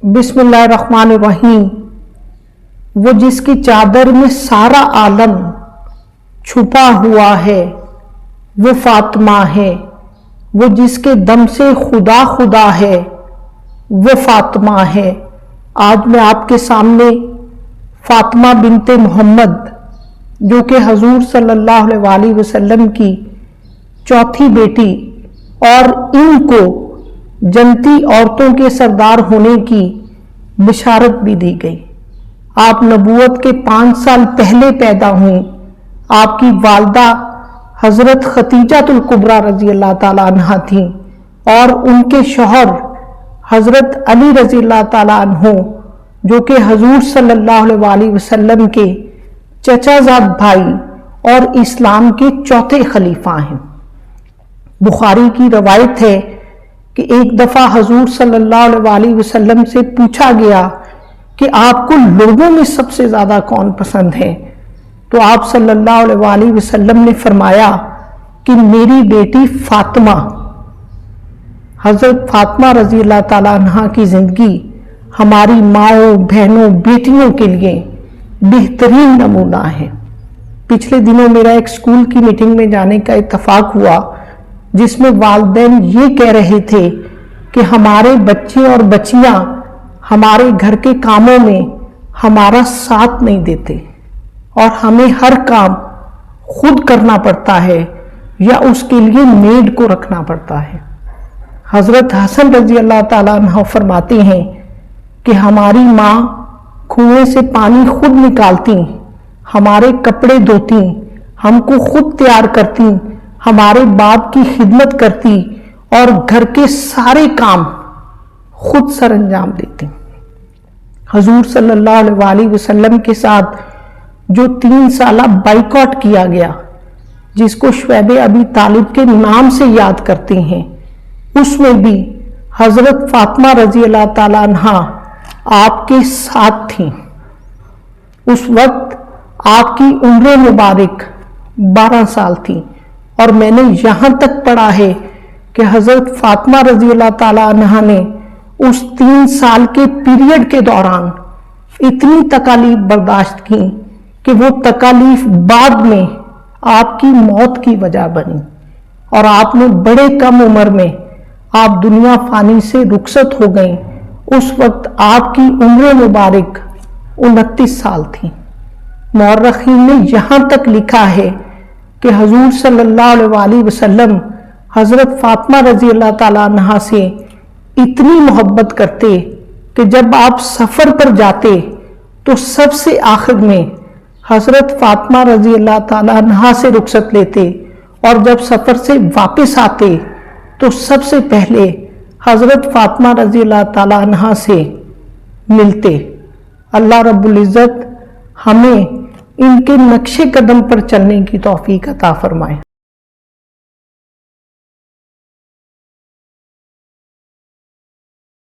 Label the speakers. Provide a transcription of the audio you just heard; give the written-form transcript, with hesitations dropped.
Speaker 1: بسم اللہ الرحمن الرحیم۔ وہ جس کی چادر میں سارا عالم چھپا ہوا ہے وہ فاطمہ ہے، وہ جس کے دم سے خدا خدا ہے وہ فاطمہ ہے۔ آج میں آپ کے سامنے فاطمہ بنت محمد جو کہ حضور صلی اللہ علیہ وسلم کی چوتھی بیٹی اور ان کو جنتی عورتوں کے سردار ہونے کی بشارت بھی دی گئی۔ آپ نبوت کے 5 سال پہلے پیدا ہوئیں۔ آپ کی والدہ حضرت خدیجہ الکبریٰ رضی اللہ تعالیٰ عنہ تھیں اور ان کے شوہر حضرت علی رضی اللہ تعالیٰ عنہ جو کہ حضور صلی اللہ علیہ وسلم کے چچا زاد بھائی اور اسلام کے چوتھے خلیفہ ہیں۔ بخاری کی روایت ہے کہ ایک دفعہ حضور صلی اللہ علیہ وسلم سے پوچھا گیا کہ آپ کو لوگوں میں سب سے زیادہ کون پسند ہے؟ تو آپ صلی اللہ علیہ وسلم نے فرمایا کہ میری بیٹی فاطمہ۔ حضرت فاطمہ رضی اللہ تعالیٰ عنہ کی زندگی ہماری ماؤں، بہنوں، بیٹیوں کے لیے بہترین نمونہ ہے۔ پچھلے دنوں میرا ایک اسکول کی میٹنگ میں جانے کا اتفاق ہوا جس میں والدین یہ کہہ رہے تھے کہ ہمارے بچے اور بچیاں ہمارے گھر کے کاموں میں ہمارا ساتھ نہیں دیتے اور ہمیں ہر کام خود کرنا پڑتا ہے یا اس کے لیے میڈ کو رکھنا پڑتا ہے۔ حضرت حسن رضی اللہ تعالیٰ عنہ فرماتے ہیں کہ ہماری ماں کنویں سے پانی خود نکالتی، ہمارے کپڑے دھوتی، ہم کو خود تیار کرتی، ہمارے باپ کی خدمت کرتی اور گھر کے سارے کام خود سر انجام دیتی۔ حضور صلی اللہ علیہ وسلم کے ساتھ جو 3 سالہ بائیکاٹ کیا گیا جس کو شعیب ابی طالب کے نام سے یاد کرتے ہیں، اس میں بھی حضرت فاطمہ رضی اللہ تعالیٰ عنہ آپ کے ساتھ تھیں۔ اس وقت آپ کی عمر مبارک 12 سال تھی اور میں نے یہاں تک پڑھا ہے کہ حضرت فاطمہ رضی اللہ تعالیٰ عنہ نے اس 3 سال کے پیریڈ کے دوران اتنی تکالیف برداشت کی کہ وہ تکالیف بعد میں آپ کی موت کی وجہ بنی اور آپ نے بڑے کم عمر میں آپ دنیا فانی سے رخصت ہو گئیں۔ اس وقت آپ کی عمر مبارک 29 سال تھی۔ مورخین نے یہاں تک لکھا ہے کہ حضور صلی اللہ علیہ وسلم حضرت فاطمہ رضی اللہ تعالیٰ عنہ سے اتنی محبت کرتے کہ جب آپ سفر پر جاتے تو سب سے آخر میں حضرت فاطمہ رضی اللہ تعالیٰ عنہ سے رخصت لیتے اور جب سفر سے واپس آتے تو سب سے پہلے حضرت فاطمہ رضی اللہ تعالیٰ عنہ سے ملتے۔ اللہ رب العزت ہمیں ان کے نقش قدم پر چلنے کی توفیق عطا فرمائے۔